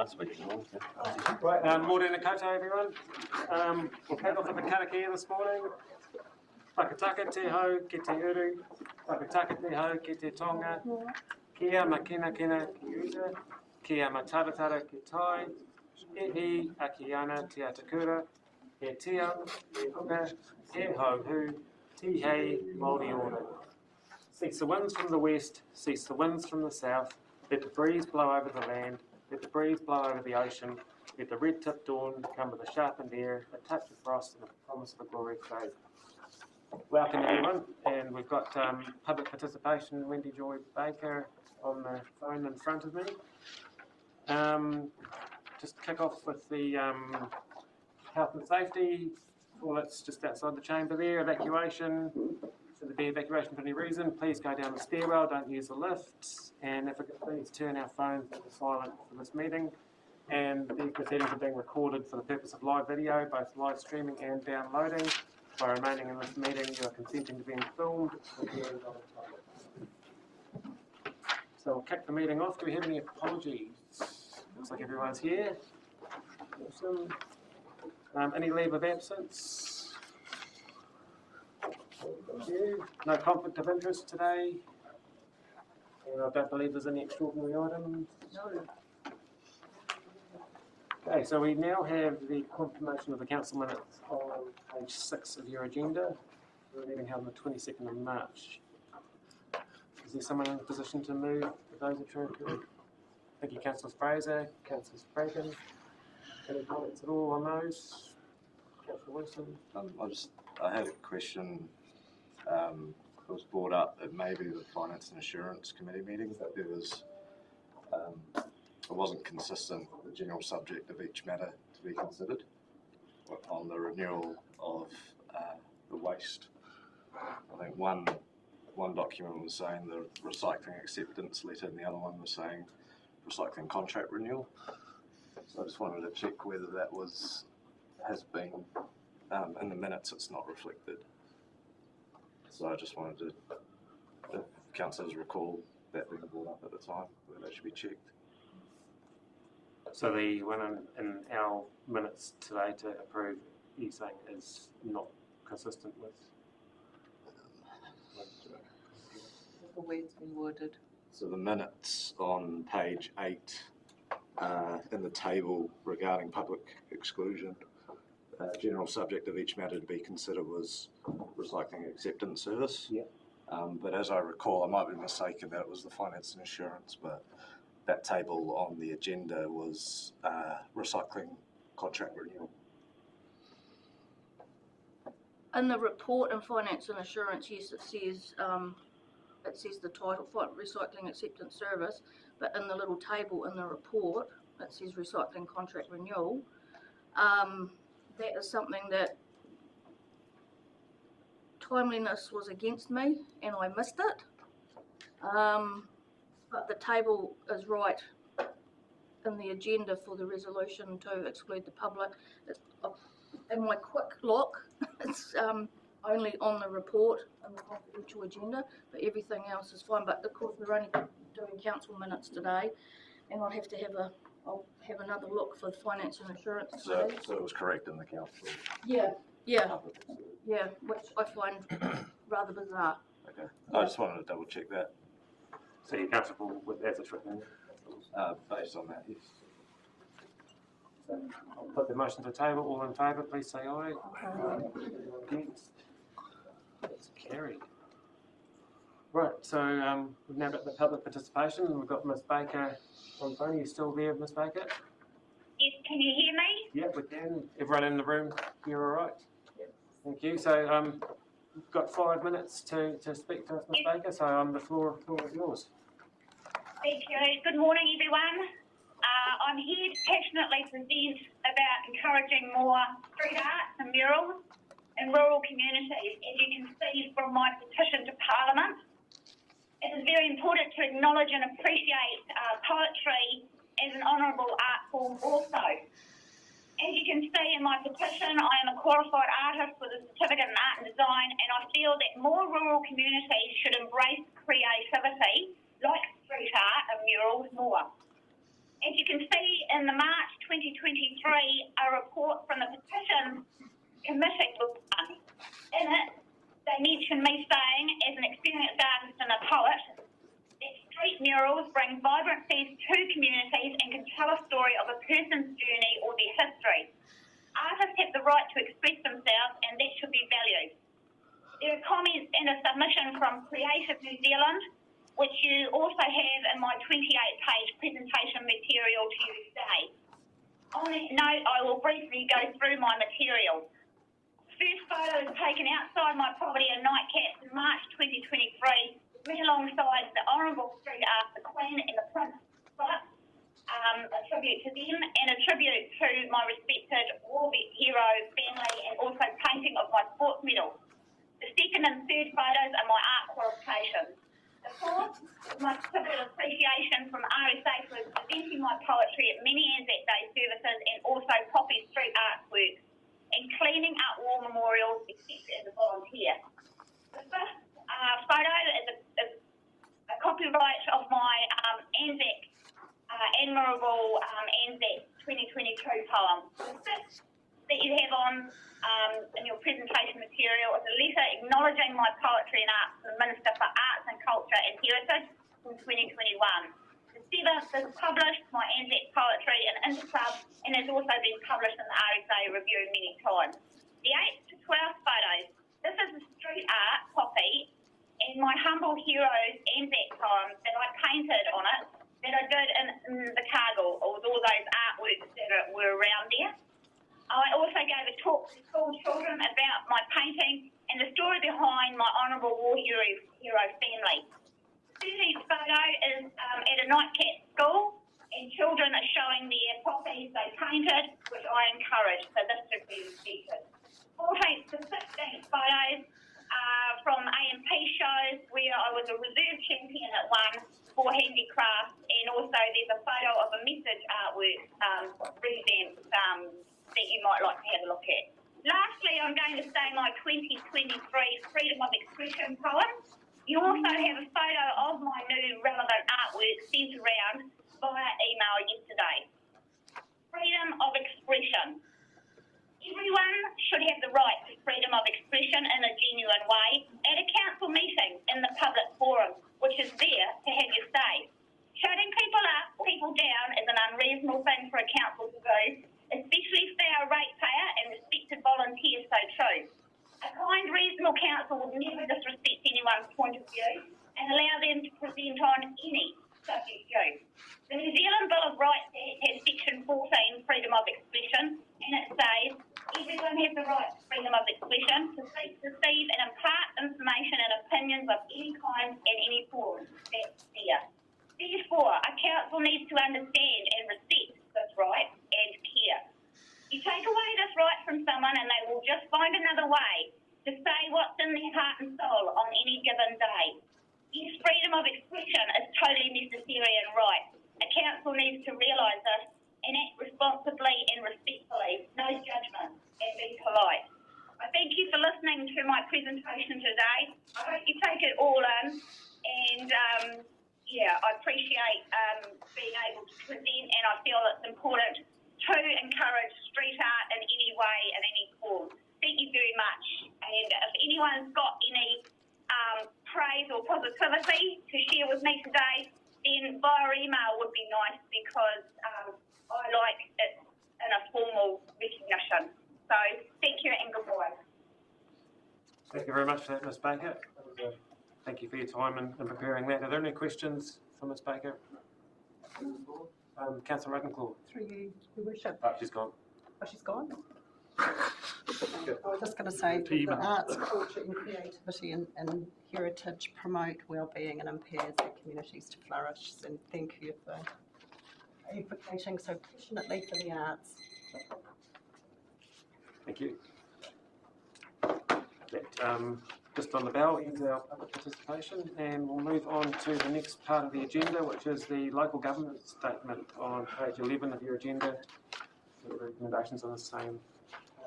last week. Right, morena koutou everyone. We'll kick off with the karakia this morning. Whakataka te hau ki te uru, whakataka te hau ki te tonga, kia makina kina ki uta, kia mataratara ki tai, e a ki ana te atakura, e tiam, e huka, e hauhu, ti hei, Māori order. Cease the winds from the west, cease the winds from the south, let the breeze blow over the land, let the breeze blow over the ocean, let the red-tipped dawn come with a sharpened air, a touch of frost and a promise of a glorious day. Welcome everyone, and we've got public participation, Wendy Joy Baker on the phone in front of me. Just kick off with the health and safety. Well, it's just outside the chamber there, evacuation. Should there be evacuation for any reason, please go down the stairwell, don't use the lifts, and if we could please turn our phones to silent for this meeting. And these proceedings are being recorded for the purpose of live video, both live streaming and downloading. By remaining in this meeting, you are consenting to being filmed. So we'll kick the meeting off. Do we have any apologies? Looks like everyone's here. Awesome. Any leave of absence? Thank you. No conflict of interest today. And I don't believe there's any extraordinary items. No. Okay, so we now have the confirmation of the council minutes on page 6 of your agenda. We're meeting held on the 22nd of March. Is there someone in a position to move for those are true? Thank you, Councillor Fraser, Councillor Spraken. Any comments at all on those? Councillor Wilson? I had a question. It was brought up at maybe the Finance and Assurance Committee meeting that there was it wasn't consistent with the general subject of each matter to be considered on the renewal of the waste. I think one document was saying the recycling acceptance letter and the other one was saying recycling contract renewal. So I just wanted to check whether that has been in the minutes. It's not reflected. So I just wanted to, if councillors recall that being brought up at the time, whether that should be checked. So the one in our minutes today to approve, you saying is not consistent with the way it's been worded. So the minutes on page 8 in the table regarding public exclusion, general subject of each matter to be considered was recycling acceptance service. Yeah. But as I recall, I might be mistaken that it was the finance and insurance, but that table on the agenda was recycling contract renewal. In the report in finance and assurance, yes, it says the title for recycling acceptance service, but in the little table in the report, it says recycling contract renewal. That is something that timeliness was against me, and I missed it. But the table is right in the agenda for the resolution to exclude the public. In my quick look, it's only on the report and the confidential agenda, but everything else is fine. But of course, we're only doing council minutes today, and I'll have another look for the finance and insurance today. So it was correct in the council? Yeah, which I find rather bizarre. Okay, I just wanted to double check that. So you're comfortable with as it's written? Based on that, yes. So I'll put the motion to the table. All in favour, please say aye. Okay. Against? It's carried. Right, so we've now got the public participation and we've got Ms Baker on the phone. Are you still there, Ms Baker? Yes, can you hear me? Yep, we can. Everyone in the room, you're all right? Yep. Thank you. So we've got 5 minutes to speak to us, Ms Baker, so the floor is yours. Thank you. Good morning, everyone. I'm here to passionately present about encouraging more street art and murals in rural communities. As you can see from my petition to Parliament, it is very important to acknowledge and appreciate poetry as an honourable art form also. As you can see in my petition, I am a qualified artist with a certificate in art and design, and I feel that more rural communities should embrace creativity like street art and murals more. As you can see in the March 2023, a report from the Petitions Committee was done. In it, they mentioned me saying, as an experienced artist and a poet, that street murals bring vibrancies to communities and can tell a story of a person's journey or their history. Artists have the right to express themselves, and that should be valued. There are comments and a submission from Creative New Zealand, which you also have in my 28-page presentation material to you today. On that note, I will briefly go through my material. The first photo is taken outside my property in Nightcaps in March 2023, me alongside the Honourable Street Art, the Queen and the Prince Philip, a tribute to them and a tribute to my respected war hero family and also painting of my sports medals. The second and third photos are my art qualifications. The fourth is my certificate of appreciation from RSA for presenting my poetry at many Anzac Day services and also Poppy Street artworks and cleaning up war memorials, except as a volunteer. The fifth photo is a copyright of my Anzac, Admirable Anzac 2022 poem. The sixth that you have on in your presentation material is a letter acknowledging my poetry and art from the Minister for Arts and Culture and Heritage from 2021. The seventh is published my Anzac poetry in Interclub and has also been published in the RSA Review many times. The 8th to 12th photos, this is the street art copy and my humble heroes Anzac poems that I painted on it that I did in the Cargill, or all those artworks that were around there. I also gave a talk to school children about my painting and the story behind my honourable war hero family. The 13th photo is at a nightcap school, and children are showing their poppies they painted, which I encourage, so this should be respected. 14th to 16th photos are from AMP shows where I was a reserve champion at one for handicraft, and also there's a photo of a message artwork revamp that you might like to have a look at. Lastly, I'm going to say my 2023 Freedom of Expression poem. You also have a photo of my new relevant artwork sent around via email yesterday. Freedom of expression. Everyone should have the right to freedom of expression in a genuine way at a council meeting in the public forum, which is there to have your say. Shutting people up, people down is an unreasonable thing for a council to do, especially if they are a ratepayer and respected volunteers so too. A kind, reasonable council would never disrespect anyone's point of view and allow them to present on any subject view. The New Zealand Bill of Rights has section 14, freedom of expression, and it says, everyone has the right to freedom of expression to seek, receive and impart information and opinions of any kind and any form. That's there. Therefore, a council needs to understand and respect this right and care. You take away this right from someone and they will just find another way to say what's in their heart and soul on any given day. Yes, freedom of expression is totally necessary and right. A council needs to realise this and act responsibly and respectfully, no judgment, and be polite. I thank you for listening to my presentation today. I hope you take it all in, and I appreciate being able to present, and I feel it's important to encourage street art in any way and any form. Thank you very much. And if anyone's got any praise or positivity to share with me today, then via email would be nice, because I like it in a formal recognition. So thank you and good morning. Thank you very much for that, Ms Baker. Thank you for your time in preparing that. Are there any questions for Ms Baker? Councillor Ravenclaw. Through you, Your Worship. Oh, she's gone. Oh, she's gone? I was just going to say that arts, culture and creativity and heritage promote wellbeing and empowers our communities to flourish. And thank you for advocating so passionately for the arts. Thank you. That, just on the bell ends our public participation, and we'll move on to the next part of the agenda, which is the local government statement on page 11 of your agenda. The recommendations on the same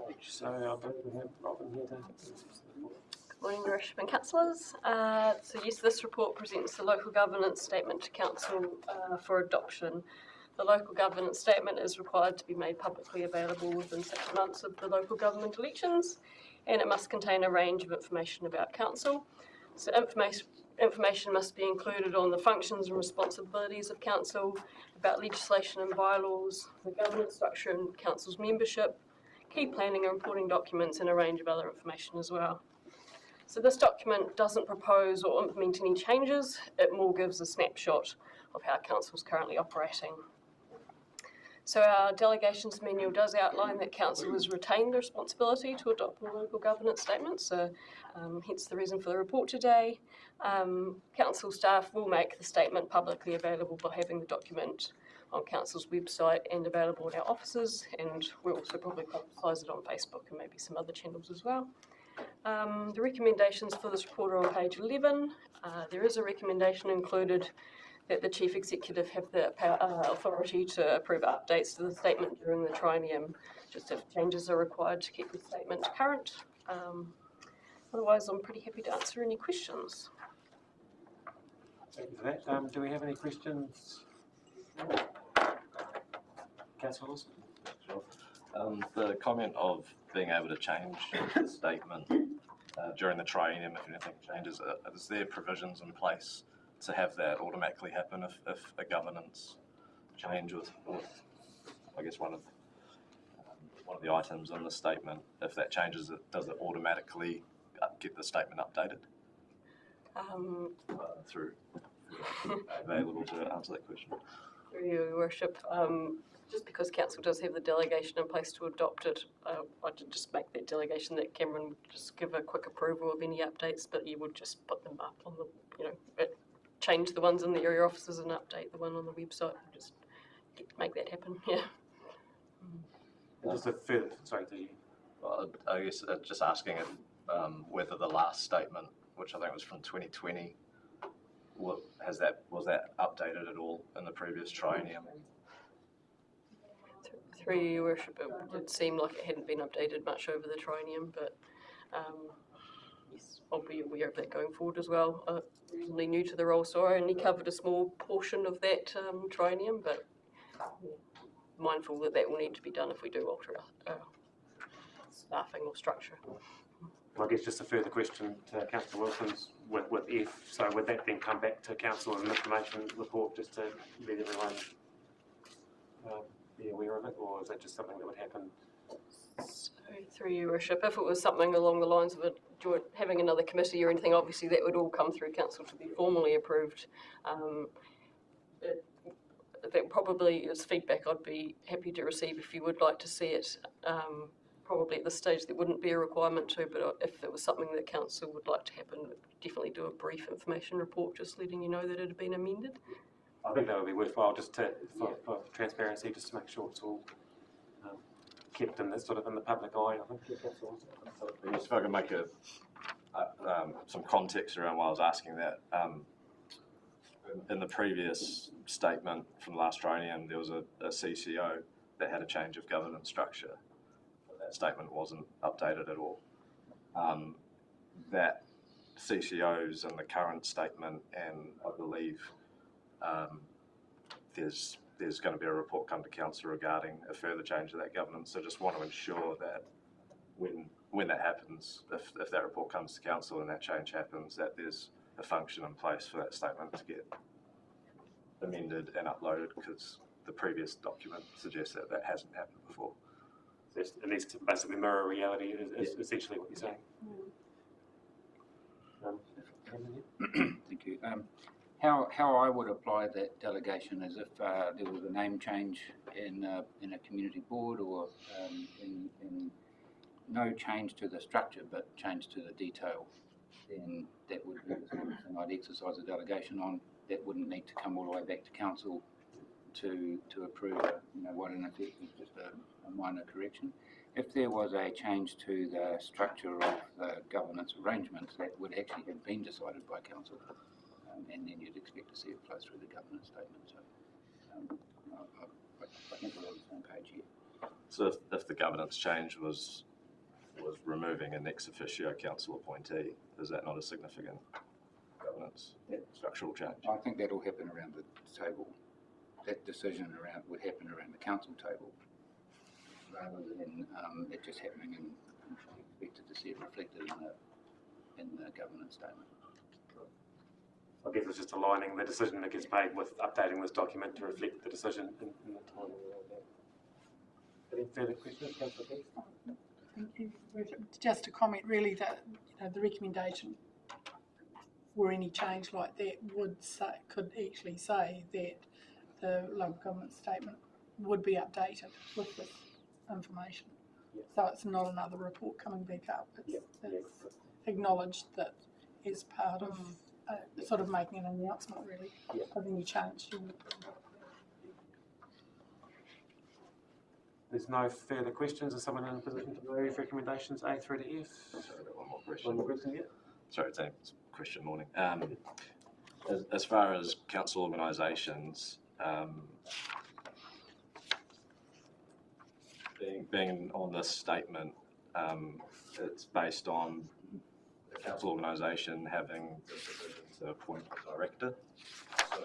page. So I believe we have Robin here to. Good morning, Your Worship and Councillors. So yes, this report presents the local governance statement to Council for adoption. The local governance statement is required to be made publicly available within 6 months of the local government elections, and it must contain a range of information about council. So information must be included on the functions and responsibilities of council, about legislation and bylaws, the governance structure and council's membership, key planning and reporting documents, and a range of other information as well. So this document doesn't propose or implement any changes, it more gives a snapshot of how council is currently operating. So our delegations manual does outline that council has retained the responsibility to adopt the local governance statement, so hence the reason for the report today. Council staff will make the statement publicly available by having the document on council's website and available in our offices, and we'll also probably publicise it on Facebook and maybe some other channels as well. The recommendations for this report are on page 11. There is a recommendation included that the Chief Executive have the authority to approve updates to the statement during the triennium, just if changes are required to keep the statement current. Otherwise, I'm pretty happy to answer any questions. Thank you for that. Do we have any questions? Councillor Wilson? Sure. The comment of being able to change the statement during the triennium if anything changes, is there provisions in place to have that automatically happen if a governance change with I guess one of the items in the statement, if that changes, does it automatically get the statement updated? Through available to answer that question. Through your worship, just because council does have the delegation in place to adopt it, I did just make that delegation that Cameron would just give a quick approval of any updates, but you would just put them up on the, change the ones in the area offices and update the one on the website. Just make that happen, yeah. Just a further, sorry, to you. Well, I guess just asking if whether the last statement, which I think was from 2020, was that updated at all in the previous triennium? Through your worship, it did seem like it hadn't been updated much over the triennium, but yes, I'll be aware of that going forward as well. Reasonably new to the role, so I only covered a small portion of that triennium, but mindful that that will need to be done if we do alter our staffing or structure. I guess just a further question to Councillor Wilson's with F, so would that then come back to council in an information report just to let everyone be aware of it, or is that just something that would happen? So through your worship, if it was something along the lines of having another committee or anything, obviously that would all come through council to be formally approved. That probably is feedback I'd be happy to receive if you would like to see it. Probably at this stage there wouldn't be a requirement to, but if it was something that council would like to happen, definitely do a brief information report just letting you know that it had been amended. I think that would be worthwhile just for transparency, just to make sure it's all kept in the public eye. I think. If I can make some context around why I was asking that. In the previous statement from last triennium, there was a CCO that had a change of governance structure. That statement wasn't updated at all. That CCO's in the current statement, and I believe there's going to be a report come to council regarding a further change to that governance. So just want to ensure that when that happens, if that report comes to council and that change happens, that there's a function in place for that statement to get amended and uploaded, because the previous document suggests that that hasn't happened before. So it needs to basically mirror reality, is essentially what you're saying. Thank you. How I would apply that delegation is if there was a name change in a community board, or in no change to the structure but change to the detail, then that would be something I'd exercise a delegation on. That wouldn't need to come all the way back to council to approve, what in effect is just a minor correction. If there was a change to the structure of the governance arrangements, that would actually have been decided by council, and then you'd expect to see it flow through the governance statement. So I think we're on the same page here. So if the governance change was removing an ex officio council appointee, is that not a significant governance structural change? I think that'll happen around the table. that decision would happen around the council table, rather than it just happening and expected to see it reflected in the governance statement. I guess it's just aligning the decision that gets made with updating this document to reflect the decision in the timing around that. Any further questions, Councillor Keith? Thank you. Just a comment really that the recommendation for any change like that could actually say that the local government statement would be updated with this information. Yep. So it's not another report coming back up. It's acknowledged that as part of sort of making an announcement really of any change. There's no further questions. Is someone in a position to move recommendations A through to F? Sorry, I've got one more question. One more question, yeah. Sorry, team. It's Christian morning. As far as council organisations, being on this statement, it's based on the council organisation having the decision to appoint a director. So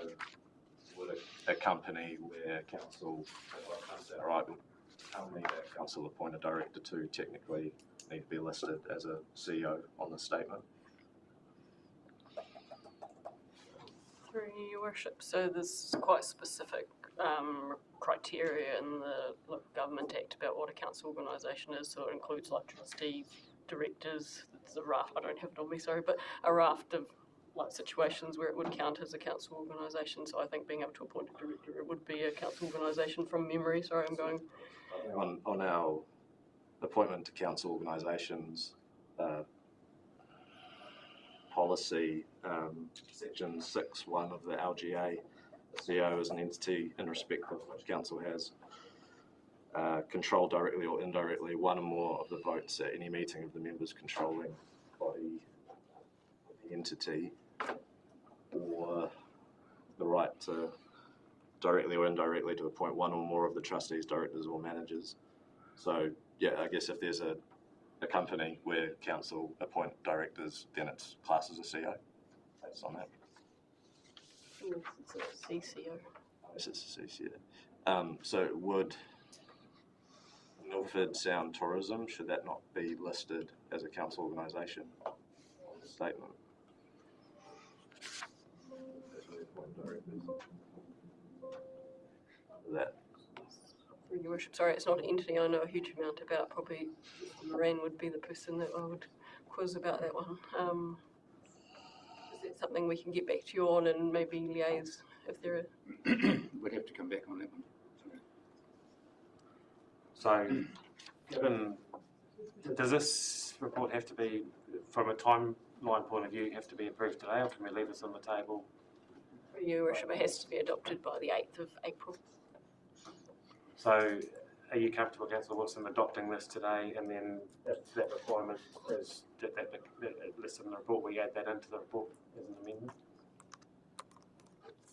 would a company where council, is that right, a company that council appoint a director to technically need to be listed as a CEO on the statement? Through your worship, so there's quite specific criteria in the Local Government Act about what a council organisation is, so it includes like trustees, directors, there's a raft, I don't have it on me, sorry, but a raft of like situations where it would count as a council organisation, so I think being able to appoint a director, it would be a council organisation from memory, sorry I'm going... On our appointment to council organisations policy, section 6.1 of the LGA, the CEO is an entity in respect of which council has control directly or indirectly one or more of the votes at any meeting of the members controlling body of the entity, or the right to directly or indirectly to appoint one or more of the trustees, directors or managers. So yeah, I guess if there's a company where council appoint directors, then it's classed as a CEO based on that. It's a CCO. Yes, it's a CCO. So would Milford Sound Tourism, should that not be listed as a council organisation on the statement? That. Your worship, sorry, it's not an entity I know a huge amount about. Probably Lorraine would be the person that I would quiz about that one. Is that something we can get back to you on and maybe liaise if there are... We'd have to come back on that one. So, given, does this report have to be, from a timeline point of view, have to be approved today, or can we leave this on the table? Your worship, it has to be adopted by the 8th of April. So, are you comfortable, Councillor Wilson, adopting this today, and then if that requirement is that listed in the report, we add that into the report as an amendment?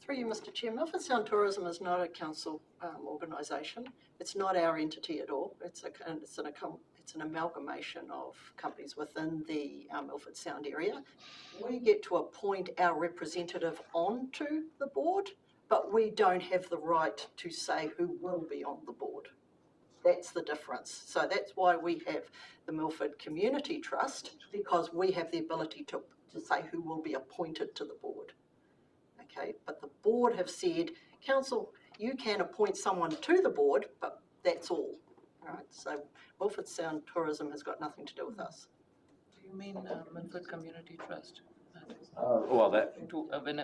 Through you, Mr. Chair, Milford Sound Tourism is not a council organisation. It's not our entity at all. It's an amalgamation of companies within the Milford Sound area. We get to appoint our representative onto the board, but we don't have the right to say who will be on the board. That's the difference. So that's why we have the Milford Community Trust, because we have the ability to say who will be appointed to the board. Okay, but the board have said, council, you can appoint someone to the board, but that's all. Right? So Milford Sound Tourism has got nothing to do with us. Do you mean Milford Community Trust? Well, that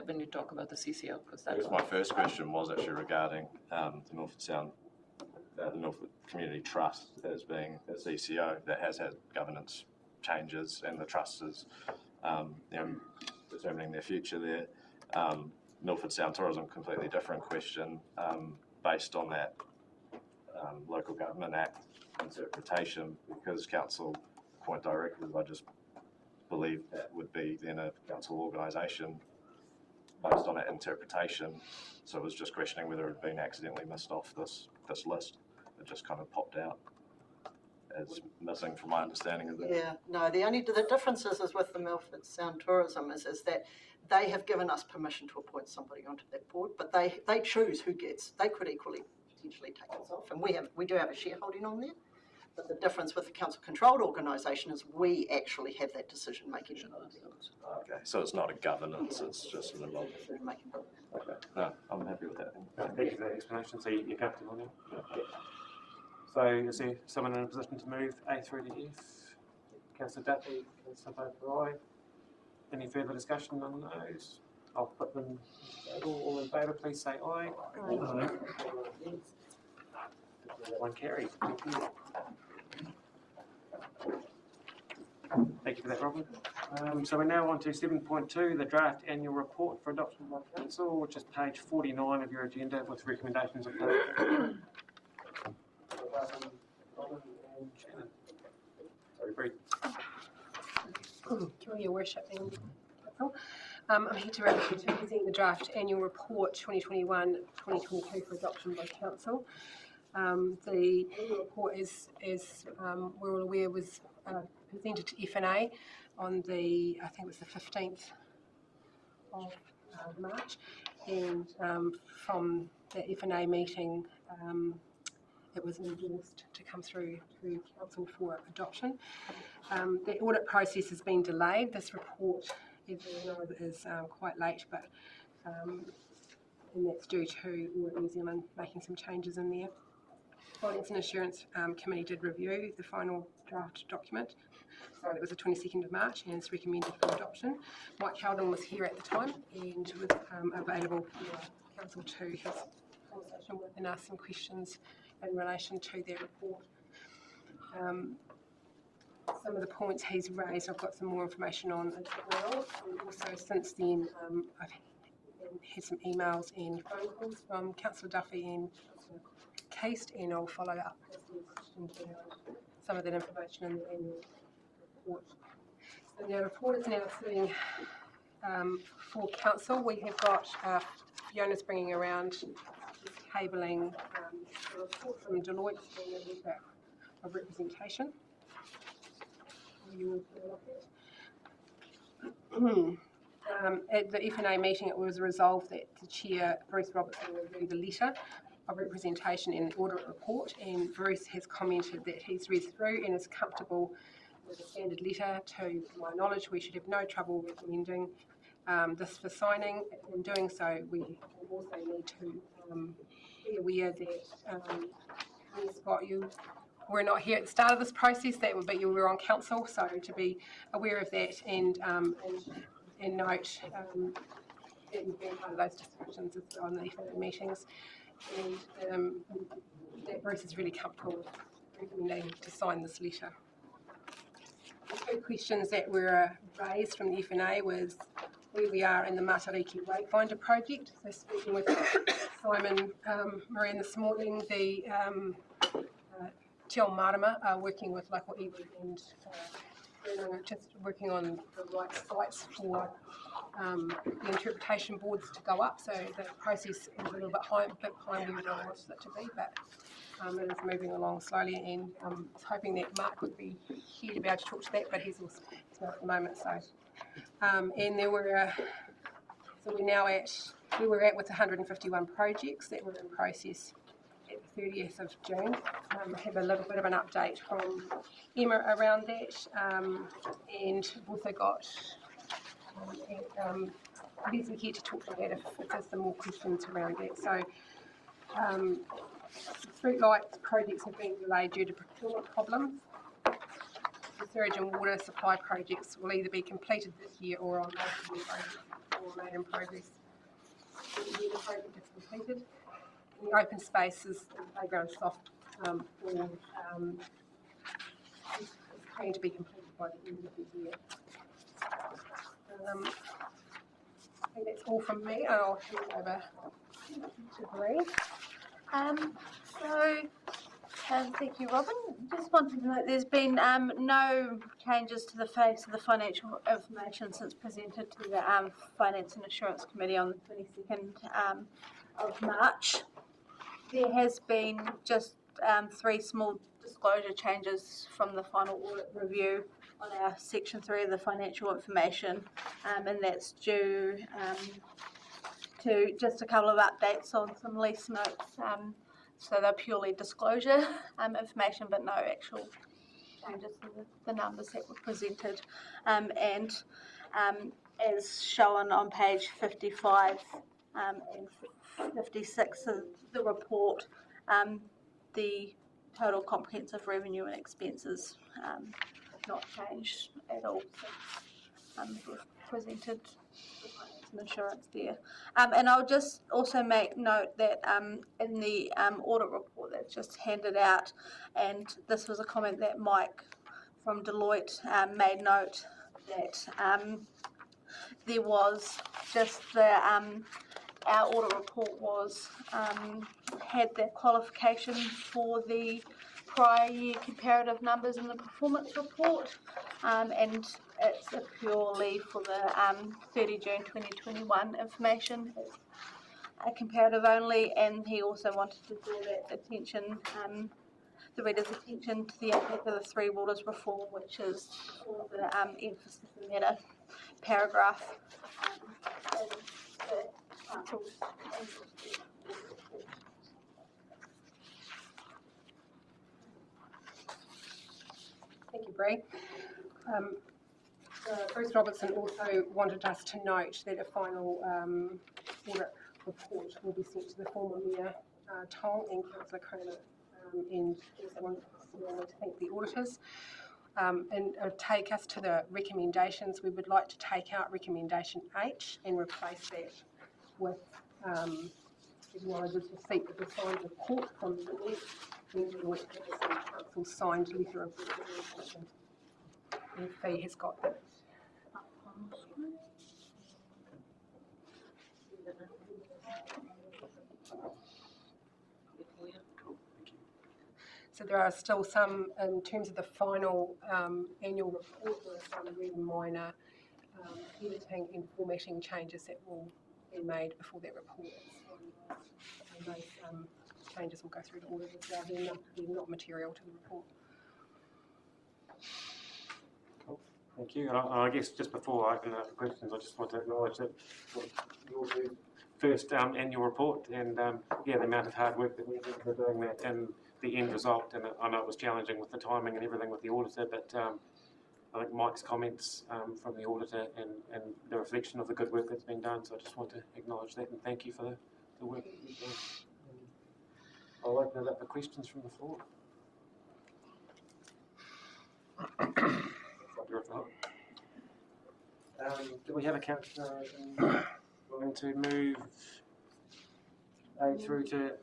when you talk about the CCO, because that was my first question, was actually regarding the Milford Sound, the Milford Community Trust as being a CCO that has had governance changes, and the trust is determining their future there. Milford Sound Tourism, completely different question, based on that Local Government Act interpretation, because council appoint directors. I just believe that would be then a council organisation based on that interpretation. So I was just questioning whether it had been accidentally missed off this list. It just kind of popped out. is missing from my understanding of that. Yeah, no, the difference is with the Milford Sound Tourism is that they have given us permission to appoint somebody onto that board, but they choose who gets, they could equally potentially take us off, and we do have a shareholding on there. But the difference with the council-controlled organisation is we actually have that decision-making. Okay, so it's not a governance, it's just an involvement. Decision-making. Okay, no, I'm happy with that. Thank you for that explanation. So you're comfortable now? Yeah. So is there someone in a position to move A through to F? Councillor Duffy, Councillor Boparai. Any further discussion on those? I'll put them all in favour, please say aye. Aye. One carried. Thank you. Thank you for that, Robin. So we're now on to 7.2, the draft annual report for adoption by council, which is page 49 of your agenda with recommendations of Robin and Shannon. Sorry, Bree. Through your worship, I'm here to present the draft annual report 2021-2022 for adoption by council. The annual report, as we're all aware, was presented to FNA on the, I think it was the 15th of March, and from the FNA meeting it was endorsed to come through council for adoption. The audit process has been delayed. This report, as you know, is quite late, but and that's due to Audit New Zealand making some changes in there. Finance and Assurance Committee did review the final draft document. So it was the 22nd of March and it's recommended for adoption. Mike Howden was here at the time and was available for council to have a conversation with and ask some questions in relation to their report. Some of the points he's raised, I've got some more information on as well. And also since then, I've had some emails and phone calls from Councillor Duffy and Case, and I'll follow up with some questions around some of that information in the annual report. So the report is now sitting for council. We have got Fiona's bringing around cabling a report from Deloitte and a feedback of representation. At the FNA meeting, it was resolved that the Chair, Bruce Robertson, will review the letter of representation in the audit report, and Bruce has commented that he's read through and is comfortable with the standard letter. To my knowledge, we should have no trouble recommending this for signing. In doing so, we also need to be aware that Scott, you were not here at the start of this process, but you were on council, so to be aware of that and note that you've been part of those discussions on the FNA meetings, and that Bruce is really comfortable with recommending to sign this letter. The two questions that were raised from the FNA was where we are in the Matariki Wayfinder project. So speaking with Simon Moran this morning, the Te Ao Marama are working with local iwi and just working on the right sites for the interpretation boards to go up. So the process is a little bit behind where we wanted it to be, but it is moving along slowly, and I was hoping that Mark would be here to be able to talk to that, but he's also not at the moment. So, and there were, so we're now at where we're at with 151 projects that were in process at the 30th of June. I have a little bit of an update from Emma around that, and we've also got Leslie here to talk to that if there's some more questions around that. So streetlights projects have been delayed due to procurement problems. The sewage and water supply projects will either be completed this year or on made in progress. The project is completed. The open spaces, the playground soft board is going to be completed by the end of the year. I think that's all from me, and I'll hand over to Bree. Thank you, Robin. Just wanted to note there's been no changes to the face of the financial information since presented to the Finance and Assurance Committee on the 22nd of March. There has been just 3 small disclosure changes from the final audit review on our section 3 of the financial information, and that's due to just a couple of updates on some lease notes. So they're purely disclosure information, but no actual changes to the numbers that were presented. And as shown on page 55 and 56 of the report, the total comprehensive revenue and expenses have not changed at all since we've presented the finance and insurance there. And I'll just also make note that in the audit report that's just handed out, and this was a comment that Mike from Deloitte made note that there was just the our audit report was had the qualification for the prior year comparative numbers in the performance report, and it's purely for the 30 June 2021 information. It's a comparative only, and he also wanted to draw that attention, the reader's attention to the impact of the Three Waters reform, which is for the emphasis in that paragraph. Thank you, Bree. Bruce Robertson also wanted us to note that a final audit report will be sent to the former Mayor Tong and Councillor Croner, and also wanted to thank the auditors. And take us to the recommendations. We would like to take out recommendation H and replace that with acknowledges receipt of the signed report from the Deloitte Council signed letter of recommendation. And Fee has got that. So there are still some, in terms of the final annual report, there are some really minor editing and formatting changes that will be made before that report. And those changes will go through to audit as well. They're not material to the report. Cool. Thank you. And I guess just before I open up for questions, I just want to acknowledge that your first annual report, and yeah, the amount of hard work that we did for doing that, and the end result. And I know it was challenging with the timing and everything with the auditor, but I think Mike's comments from the auditor and the reflection of the good work that's been done. So I just want to acknowledge that and thank you for the work that you've done. I'll open it up for questions from the floor. Do we have a councillor willing to move A through to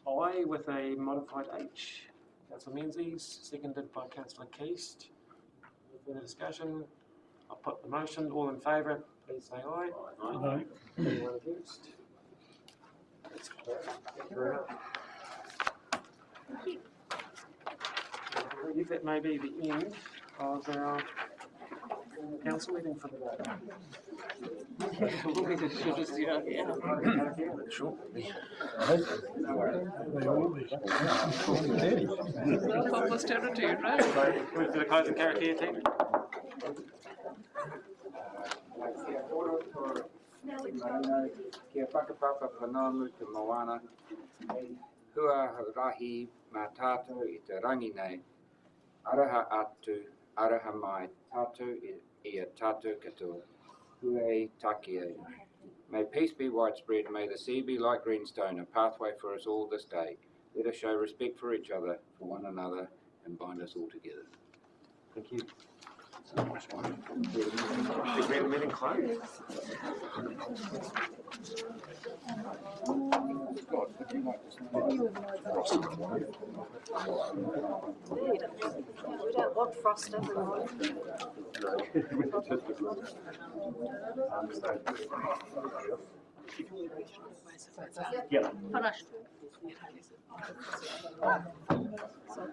I with a modified H? Councillor Menzies, seconded by Councillor Keast. Further discussion? I'll put the motion. All in favour, please say aye. Aye. Anyone against? That's carried. Thank you very much. I believe that may be the end of our council meeting for the day. Almost territory, right? Move to the closing karakia team. Kia whakapapa whanamu te moana, hua rahi mā tātou I te rangi nei, araha atu, araha mai tātou I a tātou katoa, huei takia. May peace be widespread, may the sea be like greenstone, a pathway for us all this day. Let us show respect for each other, for one another, and bind us all together. Thank you. Declare the meeting closed. We don't want frost everywhere. Yeah. Finished.